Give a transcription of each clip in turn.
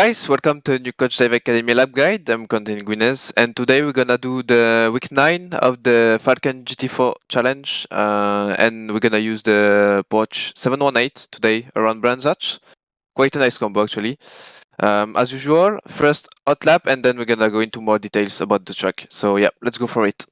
guys, welcome to New Coach Live Academy Lab Guide. I'm Corentin Guinez, and today we're gonna do the week 9 of the Falcon GT4 challenge, and we're gonna use the Porsche 718 today around Brands Hatch. Quite a nice combo actually. As usual, first hot lap, and then we're gonna go into more details about the track. So yeah, let's go for it.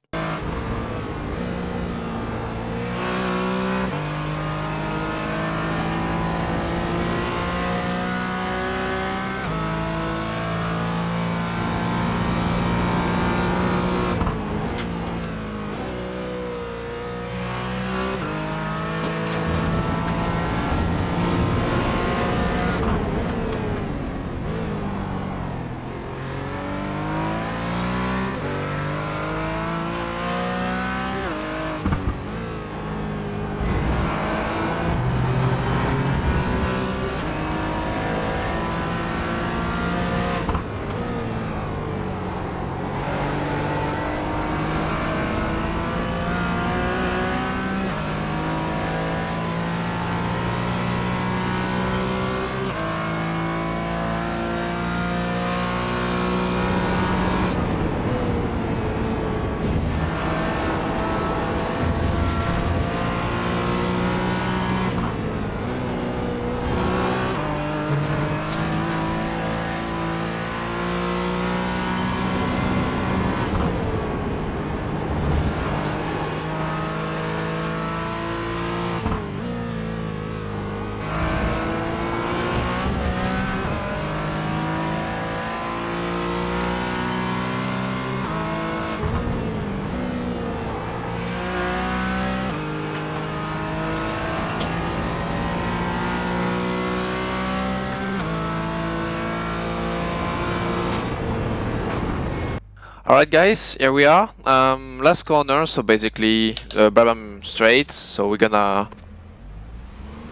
Alright guys, here we are. Last corner, so basically Brabham straight, so we're gonna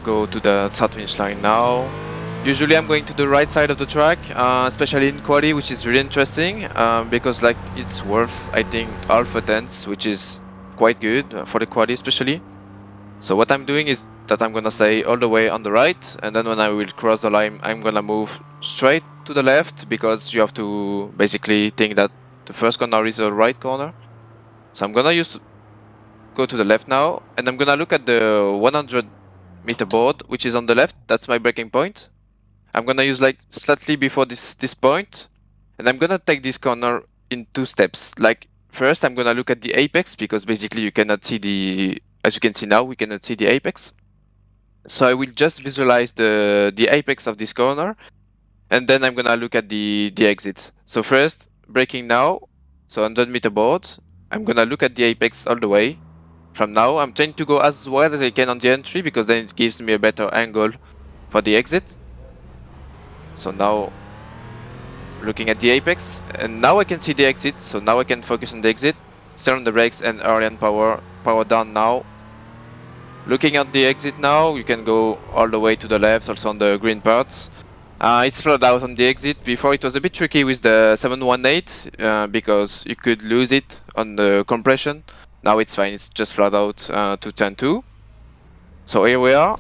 go to the start finish line now. Usually I'm going to the right side of the track, especially in quali, which is really interesting because like it's worth, I think, half a tenth, which is quite good for the quali especially. So what I'm doing is that I'm gonna stay all the way on the right, and then when I will cross the line, I'm gonna move straight to the left because you have to basically think that the first corner is a right corner. So I'm gonna go to the left now, and I'm gonna look at the 100-meter board, which is on the left. That's my braking point. I'm gonna use like slightly before this point, and I'm gonna take this corner in 2 steps. Like first, I'm gonna look at the apex because basically you cannot see the, as you can see now, we cannot see the apex. So I will just visualize the apex of this corner, and then I'm gonna look at the exit. So first, braking now, so 100-meter board. I'm gonna look at the apex all the way. From now, I'm trying to go as wide as I can on the entry because then it gives me a better angle for the exit. So now, looking at the apex, and now I can see the exit, so now I can focus on the exit, stay on the brakes and early on power down now. Looking at the exit now, you can go all the way to the left, also on the green parts. It's flat out on the exit. Before it was a bit tricky with the 718 because you could lose it on the compression. Now it's fine, it's just flat out to 10-2. So here we are,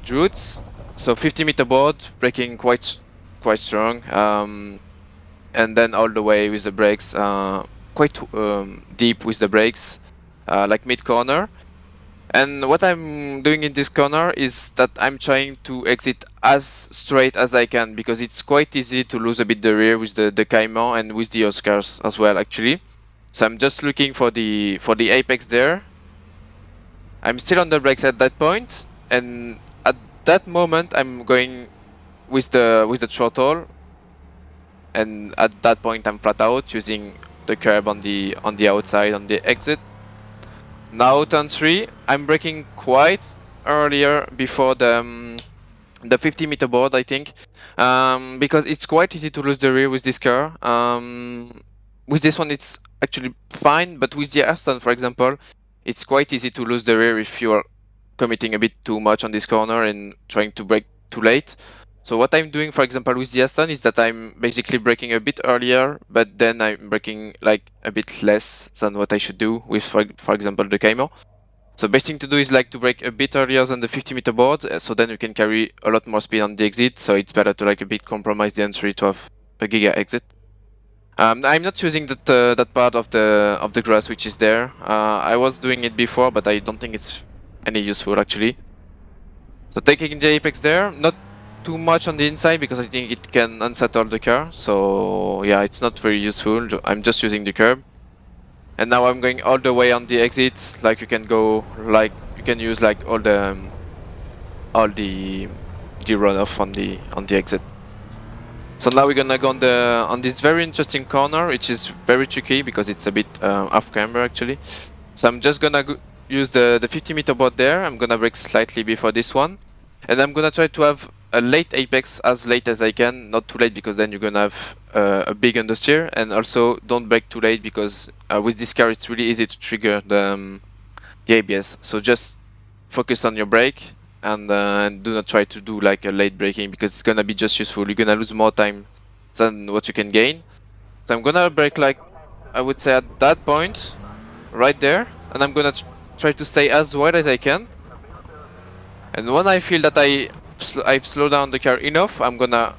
Droots. So 50-meter board, braking quite strong. And then all the way with the brakes, quite deep with the brakes, like mid-corner. And what I'm doing in this corner is that I'm trying to exit as straight as I can because it's quite easy to lose a bit the rear with the Cayman and with the Oscars as well actually. So I'm just looking for the apex there. I'm still on the brakes at that point, and at that moment I'm going with the throttle, and at that point I'm flat out using the curb on the outside on the exit. Now turn 3, I'm braking quite earlier before the 50-meter board, I think, because it's quite easy to lose the rear with this car. With this one it's actually fine, but with the Aston, for example, it's quite easy to lose the rear if you're committing a bit too much on this corner and trying to brake too late. So what I'm doing, for example, with the Aston is that I'm basically braking a bit earlier, but then I'm braking like a bit less than what I should do with, for example, the Cayman. So best thing to do is like to brake a bit earlier than the 50-meter board, so then you can carry a lot more speed on the exit. So it's better to like a bit compromise the entry to have a giga exit. I'm not choosing that part of the grass which is there. I was doing it before, but I don't think it's any useful actually. So taking the apex there, not too much on the inside because I think it can unsettle the car. So yeah, it's not very useful. I'm just using the curb. And now I'm going all the way on the exits. Like you can go, like you can use like all the runoff on the exit. So now we're gonna go on this very interesting corner, which is very tricky because it's a bit off camber actually. So I'm just gonna use the 50-meter board there. I'm gonna brake slightly before this one, and I'm gonna try to have a late apex as late as I can. Not too late because then you're gonna have a big understeer, and also don't brake too late because with this car it's really easy to trigger the ABS. So just focus on your brake and do not try to do like a late braking because it's gonna be just useful. You're gonna lose more time than what you can gain. So I'm gonna brake like I would say at that point right there, and I'm gonna try to stay as wide as I can. And when I feel that I've slowed down the car enough, I'm gonna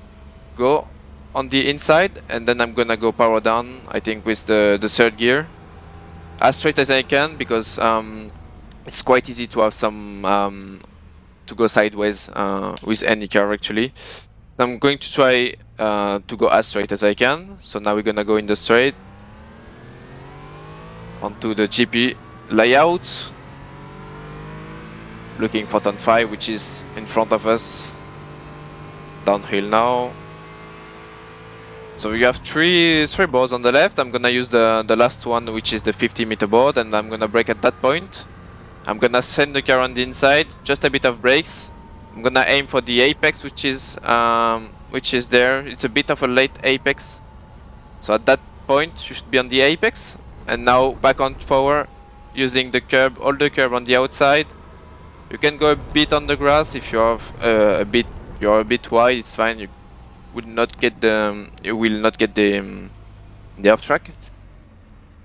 go on the inside, and then I'm gonna go power down. I think with the third gear as straight as I can because it's quite easy to have some to go sideways with any car actually. I'm going to try to go as straight as I can. So now we're gonna go in the straight onto the GP layout, looking for turn 5, which is in front of us. Downhill now. So we have three boards on the left. I'm gonna use the last one, which is the 50-meter board, and I'm gonna brake at that point. I'm gonna send the car on the inside, just a bit of brakes. I'm gonna aim for the apex, which is there. It's a bit of a late apex. So at that point, you should be on the apex. And now back on power, using the curb, all the curb on the outside. You can go a bit on the grass if you have you're a bit wide. It's fine. You will not get the off track.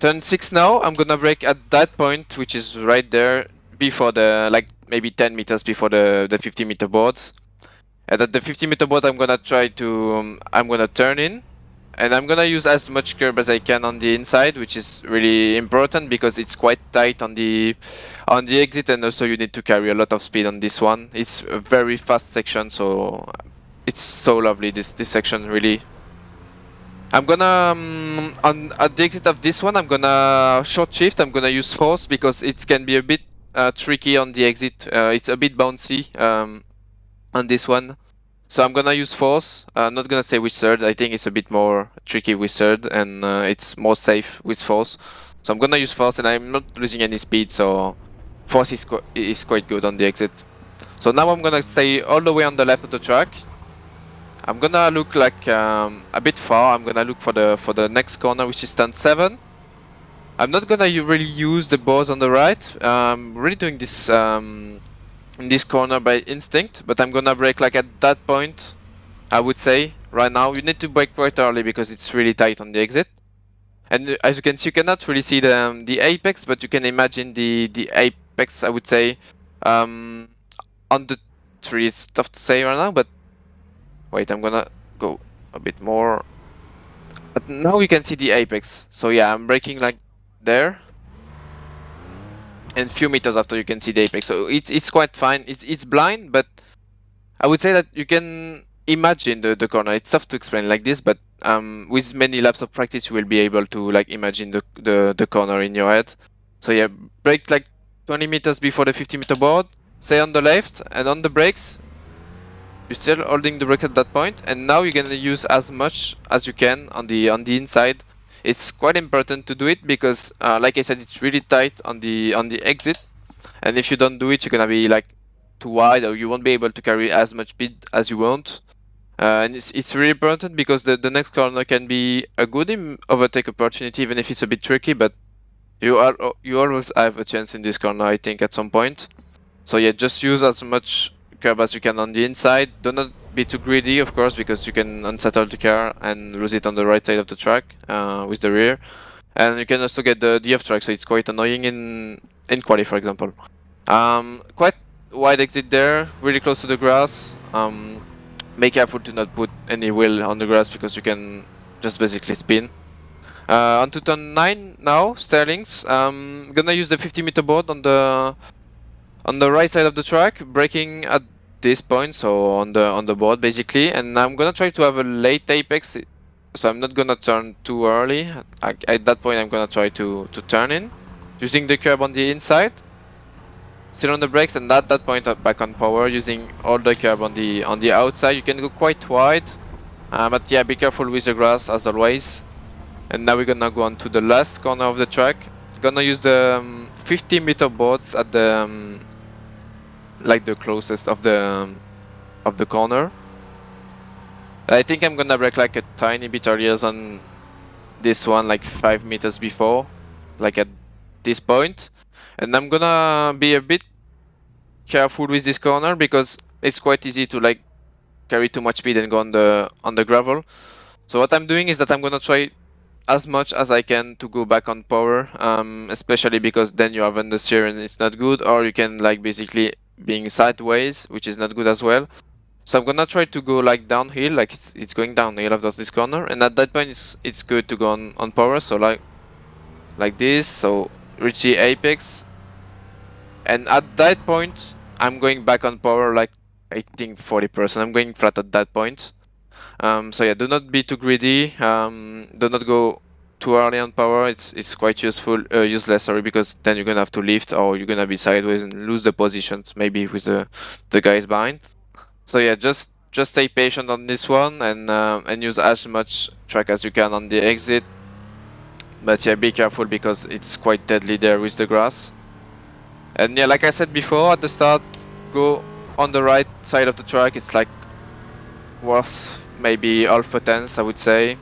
Turn 6 now. I'm gonna brake at that point, which is right there before the like maybe 10 meters before the 50-meter boards. And at the 50-meter board, I'm gonna try to I'm gonna turn in. And I'm gonna use as much curb as I can on the inside, which is really important because it's quite tight on the exit, and also you need to carry a lot of speed on this one. It's a very fast section, so it's so lovely this section really. I'm gonna at the exit of this one, I'm gonna short shift. I'm gonna use force because it can be a bit tricky on the exit. It's a bit bouncy on this one. So I'm gonna use force. I'm not gonna say with third. I think it's a bit more tricky with third, and it's more safe with force. So I'm gonna use force, and I'm not losing any speed. So force is quite good on the exit. So now I'm gonna stay all the way on the left of the track. I'm gonna look like a bit far. I'm gonna look for the next corner, which is turn 7. I'm not gonna really use the boards on the right. I'm really doing this in this corner by instinct, but I'm gonna brake like at that point. I would say right now you need to brake quite early because it's really tight on the exit. And as you can see, you cannot really see the apex, but you can imagine the apex. I would say on the tree. It's tough to say right now, but wait, I'm gonna go a bit more. But now you can see the apex. So yeah, I'm braking like there. And few meters after you can see the apex, so it's quite fine. It's blind, but I would say that you can imagine the corner. It's tough to explain like this, but with many laps of practice, you will be able to like imagine the corner in your head. So yeah, brake like 20 meters before the 50-meter board. Stay on the left, and on the brakes, you're still holding the brake at that point. And now you're gonna use as much as you can on the inside. It's quite important to do it because, like I said, it's really tight on the exit, and if you don't do it, you're gonna be like too wide, or you won't be able to carry as much speed as you want. And it's really important because the next corner can be a good overtake opportunity, even if it's a bit tricky. But you always have a chance in this corner, I think, at some point. So yeah, just use as much curb as you can on the inside. Do not be too greedy, of course, because you can unsettle the car and lose it on the right side of the track with the rear. And you can also get the off track, so it's quite annoying in quali, for example. Quite wide exit there, really close to the grass. Be careful to not put any wheel on the grass because you can just basically spin. On to turn 9 now, Sterlings. Gonna use the 50-meter board on the right side of the track, braking at this point, so on the board basically, and I'm gonna try to have a late apex, so I'm not gonna turn too early. At that point, I'm gonna try to turn in, using the curb on the inside, still on the brakes, and at that point back on power, using all the curb on the outside. You can go quite wide, but yeah, be careful with the grass as always. And now we're gonna go on to the last corner of the track. Gonna use the 50-meter boards at the like the closest of the corner. I think I'm gonna brake like a tiny bit earlier than this one, like 5 meters before, like at this point. And I'm gonna be a bit careful with this corner because it's quite easy to like carry too much speed and go on the gravel. So what I'm doing is that I'm gonna try as much as I can to go back on power, especially because then you have understeer and it's not good, or you can like basically being sideways, which is not good as well. So I'm gonna try to go like downhill, like it's going downhill after this corner, and at that point it's good to go on power. So like this, so reach the apex, and at that point I'm going back on power, like I think 40%. I'm going flat at that point. So yeah, do not be too greedy. Do not go too early on power. It's quite useless, sorry, because then you're gonna have to lift or you're gonna be sideways and lose the positions maybe with the guys behind. So yeah, just stay patient on this one and use as much track as you can on the exit. But yeah, be careful because it's quite deadly there with the grass. And yeah, like I said before at the start, go on the right side of the track. It's like worth maybe half a tenth, I would say,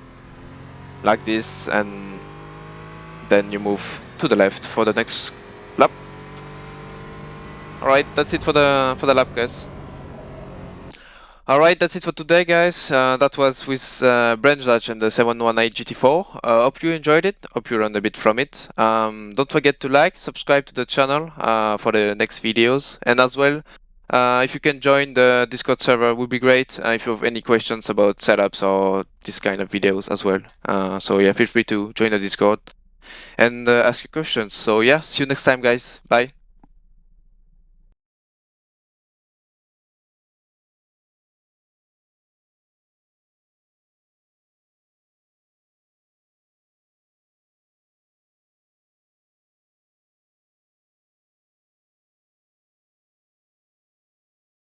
like this, and then you move to the left for the next lap. Alright, that's it for the lap, guys. Alright, that's it for today, guys. That was with Brandjudge and the 718 GT4. Hope you enjoyed it. Hope you learned a bit from it. Don't forget to like, subscribe to the channel for the next videos. And as well, if you can join the Discord server, would be great. If you have any questions about setups or this kind of videos as well. So yeah, feel free to join the Discord and ask your questions. So yeah, see you next time, guys. Bye.